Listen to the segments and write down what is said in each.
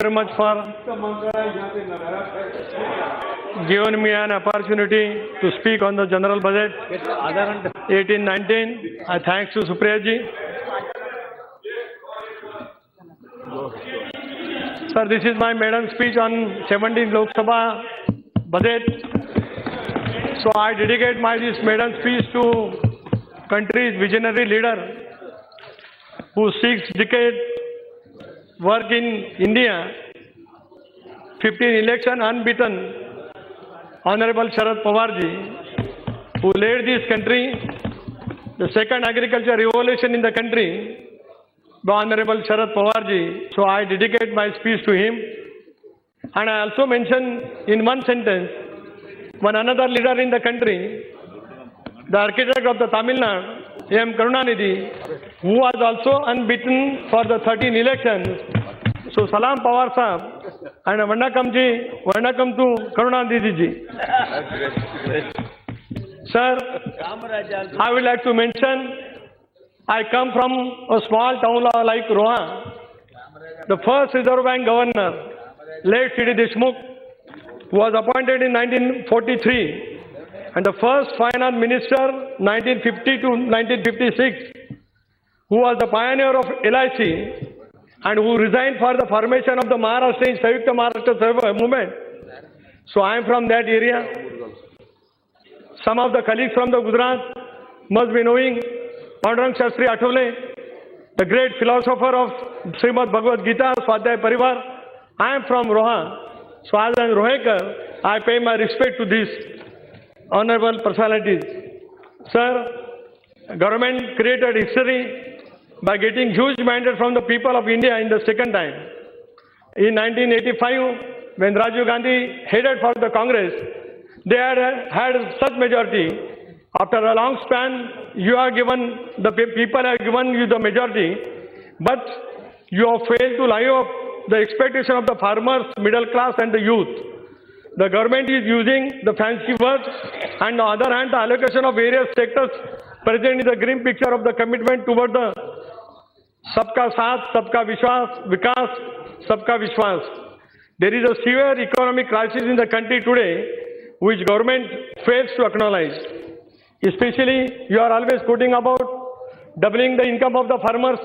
very much for giving me an opportunity to speak on the general budget 18-19. I thanks to Supriya ji. Sir, this is my maiden speech on 17th Lok Sabha budget. So I dedicate my this maiden speech to country's visionary leader who 6 decades work in India, 15 election unbeaten, Honorable Sharad Pawar ji, who led this country, the second agriculture revolution in the country, the Honorable Sharad Pawar ji. So I dedicate my speech to him. And I also mention in one sentence, one another leader in the country, the architect of the Tamil Nadu, M. Karunanidhi, who was also unbeaten for the 13 elections. So Salam Pawar Sahab and Vannakam ji, Vannakam to Karunanidhi ji. Sir, I would like to mention, I come from a small town like Roha. The first Reserve Bank governor, late C.D. Deshmukh, was appointed in 1943. And the first finance minister, 1950 to 1956, who was the pioneer of LIC and who resigned for the formation of the Maharashtra Sayukta Maharashtra movement. So I am from that area. Some of the colleagues from the Gujarat must be knowing Pandurang Shastri Athawale, the great philosopher of Srimad Bhagavad Gita, Swadhyay Parivar. I am from Roha. So as a Rohekar, I pay my respect to these honorable personalities. Sir, government created history by getting huge mandate from the people of India in the second time. In 1985, when Rajiv Gandhi headed for the Congress, they had such majority. After a long span, the people have given you the majority, but you have failed to live up the expectation of the farmers, middle class and the youth. The government is using the fancy words, and on the other hand, the allocation of various sectors present in the grim picture of the commitment toward the Sabka Saath, Sabka Vishwas, Vikas, Sabka Vishwas. There is a severe economic crisis in the country today, which government fails to acknowledge. Especially, you are always quoting about doubling the income of the farmers.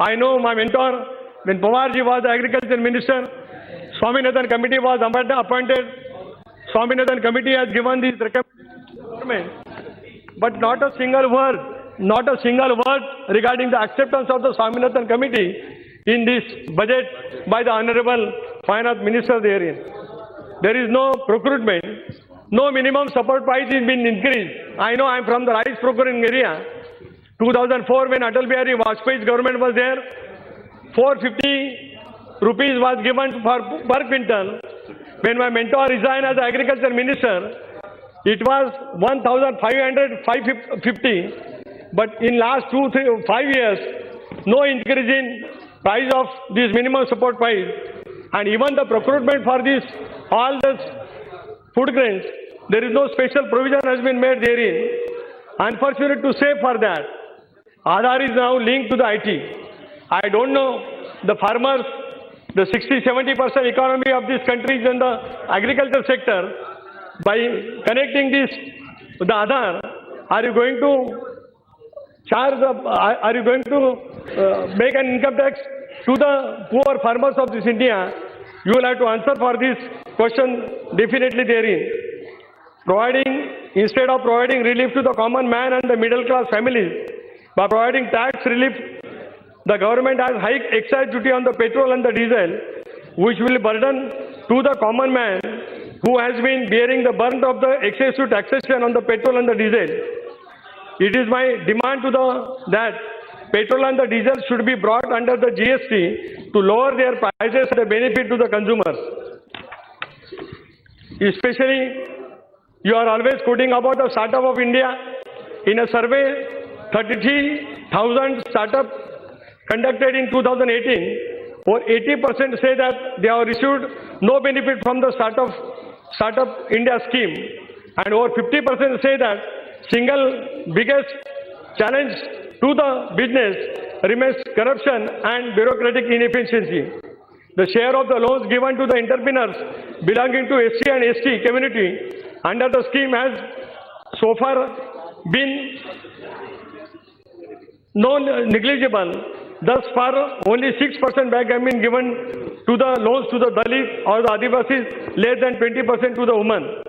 I know my mentor, when Pawarji was the agriculture minister, Swaminathan committee was appointed. Swaminathan committee has given these recommendations to the government, but not a single word regarding the acceptance of the Swaminathan committee in this budget by the honorable finance minister therein. There is no procurement, no minimum support price is been increased. I know I am from the rice procuring area. 2004, when Atal Bihari Vajpayee's government was there, 450 rupees was given per quintal. When my mentor resigned as the agriculture minister, it was 1,500, 550. But in last 5 years, no increase in price of this minimum support price. And even the procurement for this, all the food grains, there is no special provision has been made therein. Unfortunate to say for that, Aadhaar is now linked to the IT. I don't know, the farmers, the 60-70% economy of this country is in the agriculture sector. By connecting this with the Aadhaar, are you going to charge are you going to make an income tax to the poor farmers of this India? You will have to answer for this question definitely therein. Instead of providing relief to the common man and the middle class families, by providing tax relief, the government has hiked excise duty on the petrol and the diesel, which will burden to the common man who has been bearing the burden of the excessive taxation on the petrol and the diesel. It is my demand to that petrol and the diesel should be brought under the GST to lower their prices and the benefit to the consumers. Especially, you are always quoting about the startup of India. In a survey, 33,000 startups conducted in 2018, over 80% say that they have received no benefit from the Startup India scheme, and over 50% say that single biggest challenge to the business remains corruption and bureaucratic inefficiency. the share of the loans given to the entrepreneurs belonging to SC and ST community under the scheme has so far been negligible. Thus far, only 6% back have been given to the loans to the Dalit or the Adivasis, less than 20% to the women.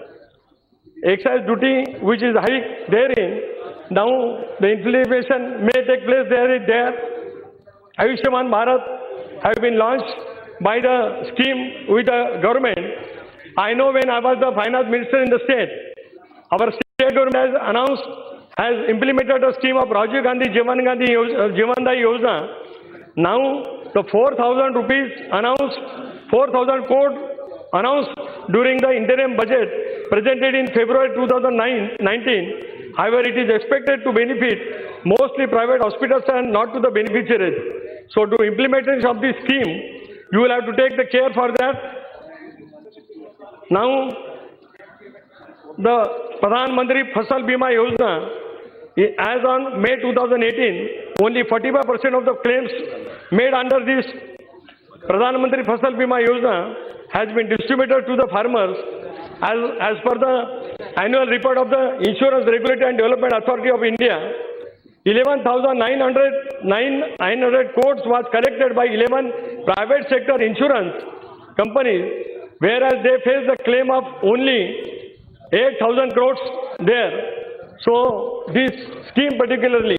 Excise duty, which is high therein, now the implementation may take place there. Ayushman Bharat have been launched by the scheme with the government. I know when I was the finance minister in the state, our state government has implemented a scheme of Rajiv Gandhi Jeevan Dayi Yojana. Now the 4,000 rupees announced, 4,000 crore announced during the interim budget presented in February 2019. However, it is expected to benefit mostly private hospitals and not to the beneficiaries. So to implementation of this scheme, you will have to take the care for that. Now, the Pradhan Mantri Fasal Bima Yojana, as on May 2018, only 45% of the claims made under this Pradhan Mantri Fasal Bima Yojana has been distributed to the farmers as per the annual report of the Insurance Regulatory and Development Authority of India. 11,900 crores was collected by 11 private sector insurance companies, whereas they face the claim of only 8,000 crores there. So this scheme particularly,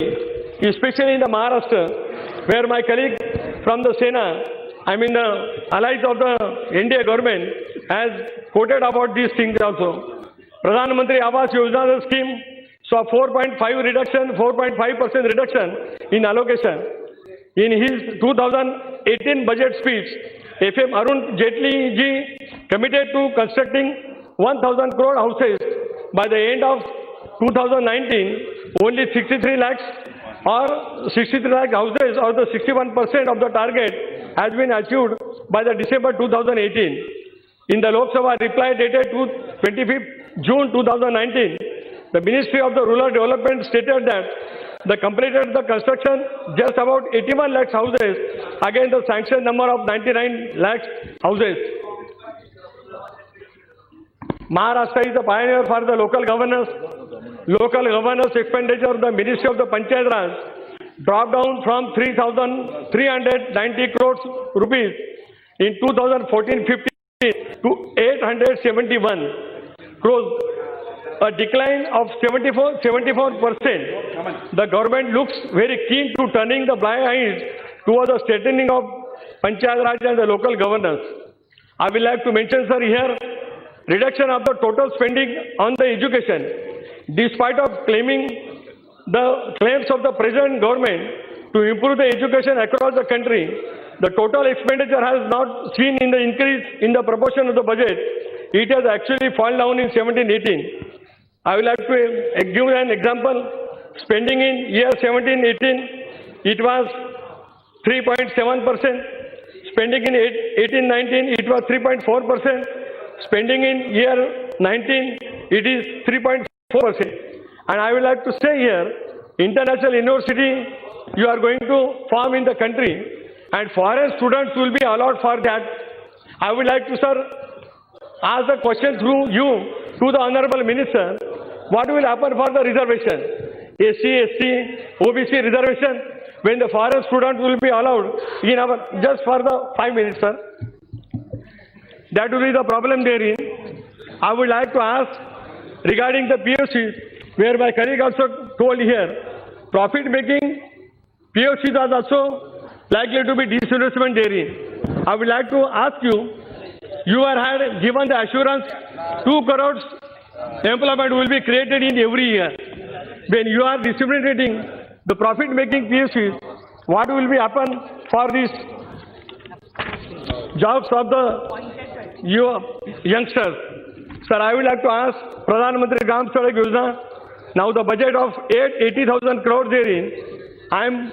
especially in the Maharashtra, where my colleague from the Sena, the allies of the India government, has quoted about these things also. Pradhan Mantri Awas Yojana scheme saw 4.5% reduction in allocation. In his 2018 budget speech, FM Arun Jaitley ji committed to constructing 1,000 crore houses by the end of 2019. Only 63 lakh houses, or the 61% of the target, has been achieved by the December 2018. In the Lok Sabha reply dated 25th June 2019, the Ministry of the Rural Development stated that they completed the construction just about 81 lakh houses against the sanctioned number of 99 lakh houses. Maharashtra is the pioneer for the local governance. Local governance expenditure of the Ministry of the Panchayat Raj dropped down from 3,390 crores rupees in 2014-15 to 871 crores, a decline of 74%. The government looks very keen to turning the blind eyes towards the strengthening of Panchayat Raj and the local governance. I will like to mention, sir, here, reduction of the total spending on the education. Despite of claiming the claims of the present government to improve the education across the country, the total expenditure has not seen in the increase in the proportion of the budget. It has actually fallen down in 17-18. I would like to give an example. Spending in year 17-18, it was 3.7%. Spending in 18-19, it was 3.4%. Spending in year 19, it is 3.4%. And I would like to say here, international university you are going to form in the country, and foreign students will be allowed for that. I would like to, sir, ask the question through you to the Honorable Minister, what will happen for the reservation? SC, ST, OBC reservation, when the foreign students will be allowed in our, just for the 5 minutes, sir. That will be the problem therein. I would like to ask regarding the POCs, where my colleague also told here, profit-making POCs are also likely to be disinvestment therein. I would like to ask you, you had given the assurance 2 crores employment will be created in every year. When you are disseminating the profit-making POCs, what will be happen for these jobs of the youngsters? Sir, I would like to ask Pradhan Mantri Gram Sadak Yojana, now the budget of 80,000 crores therein, I am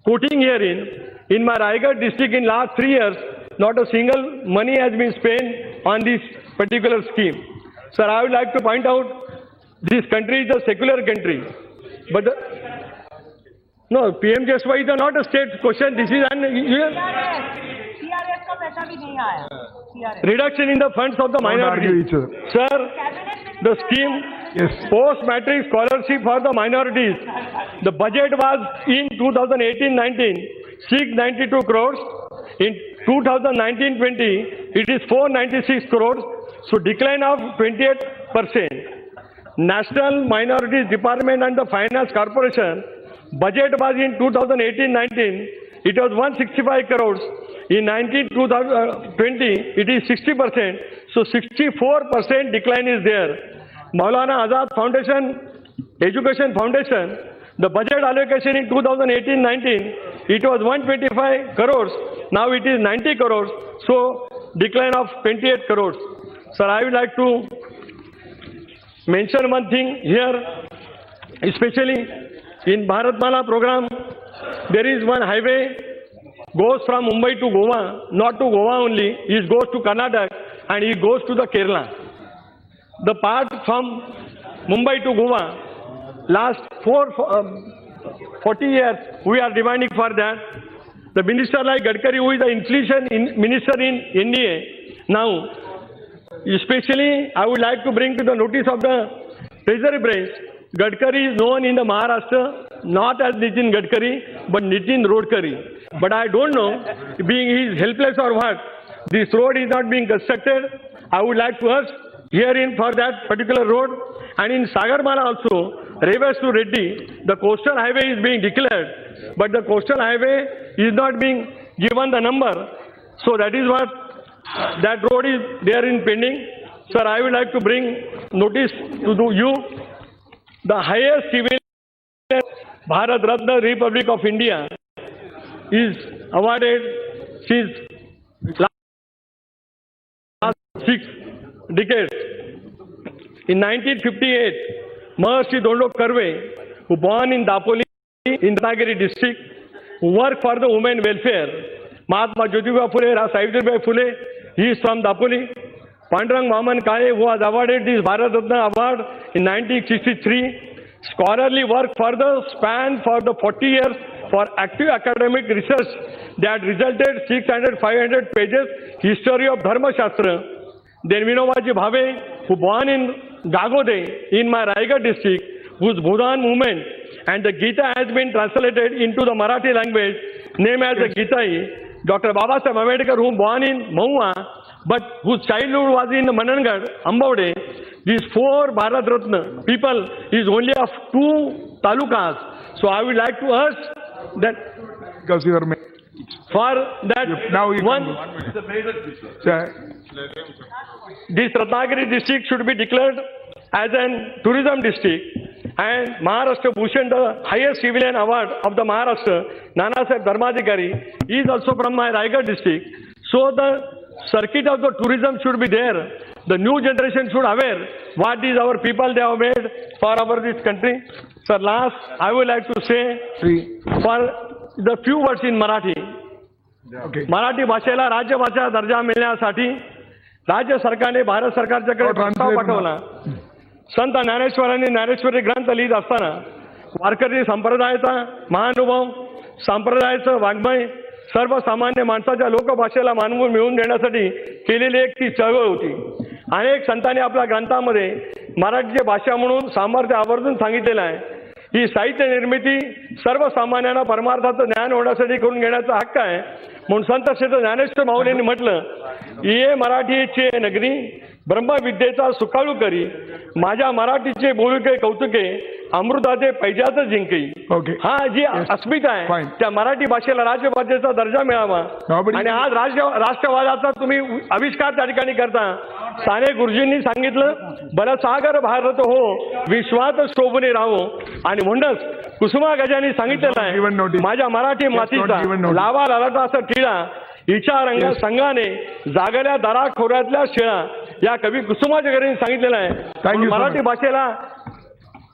quoting herein, in my Raigad district in last 3 years, not a single money has been spent on this particular scheme. Sir, I would like to point out, this country is a secular country. But no, PMJSY is not a state question. This is an... पैसा भी नहीं आया CRS. Reduction in the funds of the Don't argue minorities. each other. Sir, Cabinet the scheme Yes. post-matric scholarship for the minorities. The budget was in 2018-19, 692 crores. In 2019-20, it is 496 crores. So decline of 28%. National Minorities Department and the Finance Corporation budget was in 2018-19, it was 165 crores. In 2020, it is 60%. So 64% decline is there. Maulana Azad Foundation, Education Foundation, the budget allocation in 2018-19, it was 125 crores. Now it is 90 crores. So decline of 28 crores. Sir, I would like to mention one thing here, especially in Bharatmala program, there is one highway goes from Mumbai to Goa, not to Goa only, it goes to Karnataka and it goes to the Kerala. The part from Mumbai to Goa, last 40 years, we are demanding for that. The minister like Gadkari, who is the inflation minister in NDA, now, especially, I would like to bring to the notice of the Treasury branch, Gadkari is known in the Maharashtra not as Nitin Gadkari, but Nitin Rodkari. But I don't know, being he is helpless or what, this road is not being constructed. I would like to ask herein for that particular road. And in Sagarmala also, Rewas to Reddy, the coastal highway is being declared, but the coastal highway is not being given the number. So that is what, that road is there in pending. Sir, I would like to bring notice to you, the highest civilian Bharat Ratna Republic of India is awarded since last 6 decades. In 1958, Maharishi Dondok Karve, who born in Dapoli in Ratnagiri district, who worked for the women welfare. Mahatma Jyotiba Phule, Savitribai Phule, he is from Dapoli. Pandurang Vaman Kale, who was awarded this Bharat Ratna award in 1963, scholarly work for the span for the 40 years for active academic research that resulted 600-500 pages history of Dharma Shastra. Then Vinobaji Bhave, who born in Gagode in my Raigad district, whose Bhudan movement and the Gita has been translated into the Marathi language, named as the Gitai. Dr. Babasaheb Ambedkar, who born in Mahua, but whose childhood was in Manangad, Ambavde. These 4 Bharat Ratna people is only of 2 talukas. So I would like to ask that Because you are for that now you one, Sir, this Ratnagiri district should be declared as an tourism district, and Maharashtra Bhushan, the highest civilian award of the Maharashtra, Nanasaheb Dharmadhikari, is also from my Raigad district. So the circuit of the tourism should be there. The new generation should aware what is our people they have made for our this country. Sir, last I would like to say for the few words in Marathi. okay. Marathi भाषेला राज्यभाषा दर्जा मिळण्यासाठी राज्य सरकारने भारत सरकारच्याकडे प्रस्ताव पाठवला. संत ज्ञानेश्वरांनी ज्ञानेश्वरी ग्रंथ लिहित असताना वारकरी संप्रदायाचा महानुभव, संप्रदायाचं वाङ्मय सर्वसामान्य माणसाच्या लोकभाषेला मानवून मिळवून देण्यासाठी केलेली एक ती चळवळ होती. अनेक संतांनी आपल्या ग्रंथामध्ये मराठीची भाषा म्हणून सामर्थ्य आवर्जून सांगितलेलं आहे. ही साहित्य निर्मिती सर्वसामान्यांना परमार्थाचं ज्ञान होण्यासाठी करून घेण्याचा हक्क आहे. म्हणून संत श्री ज्ञानेश्वर माऊलींनी म्हटलं, ये मराठीचे नगरी ब्रह्मविद्येचा सुकाळू करी, माझ्या मराठीचे बोलुके कौतुके अमृताचे पैजाच जिंकई. Okay. हा जी अस्मिता आहे Fine. त्या मराठी भाषेला राजभाषेचा दर्जा मिळावा. Nobody- आणि आज राष्ट्रवादाचा तुम्ही आविष्कार त्या ठिकाणी करता. साने गुरुजींनी सांगितलं, बलसागर भारत हो विश्वात शोभने राहो. आणि म्हणूनच कुसुमा गजांनी सांगितलेलं Given आहे, notice. माझ्या मराठी Not मातीचा given notice. लावा ललाटा असा टिळा, हिच्या रंग संघाने जागल्या दरा खोऱ्यातल्या शिळा, या कवी कुसुमाच्या घरी सांगितलेलं आहे. म्हणून so मराठी much. भाषेला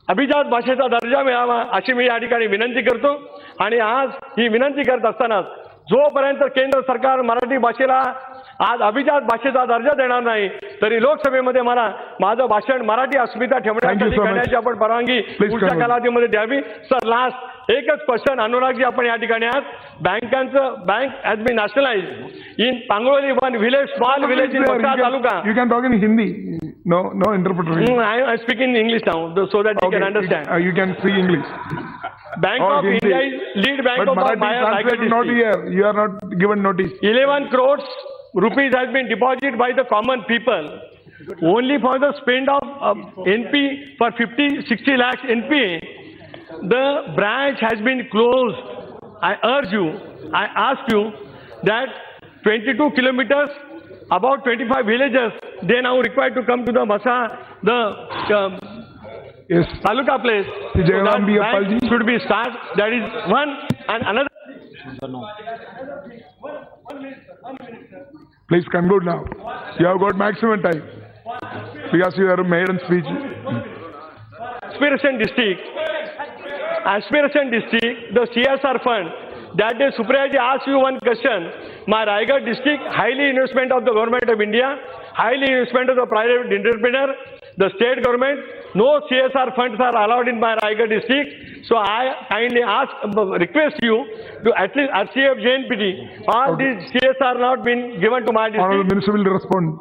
अभिजात भाषेचा दर्जा मिळावा अशी मी या ठिकाणी विनंती करतो. आणि आज ही विनंती करत असताना जोपर्यंत केंद्र सरकार मराठी भाषेला आज अभिजात भाषेचा दर्जा देणार नाही, तरी लोकसभेमध्ये मला माझं भाषण मराठी अस्मिता ठेवण्यासाठी so much. करण्याची आपण परवानगी Please पुढच्या conclude. कालावधीमध्ये द्यावी. सर, लास्ट एकच क्वेश्चन अनुरागजी आपण या ठिकाणी आहात बँकांचं bank has been nationalised in Pangoli one village small village in Vasa taluka. You can talk in Hindi. No interpreter. I speak in English now so that you can understand. You can speak English. Bank Oh, of Hindi. India is lead bank But of Marathi Raigad translated not district. here. You are not given notice. 11 crores rupees has been deposited by the common people only for the spend of NP for 50-60 lakhs NP. The branch has been closed. I urge you, I ask you that 22 kilometers, about 25 villages, they now required to come to the Masa, the Yes. Taluka place. Sri Jagaram B. bank Appalji. should be start. That is one and another. Please conclude now. You have got maximum time. Because you are made in speech. Aspiration district, the CSR fund. That day Supriya ji asked you one question. My Raigad district, highly investment of the government of India, highly investment of the private entrepreneur, the state government, no CSR funds are allowed in my Raigad district. So I kindly request you to at least RCF JNPT, all these CSR not been given to my district. Honorable Minister will respond.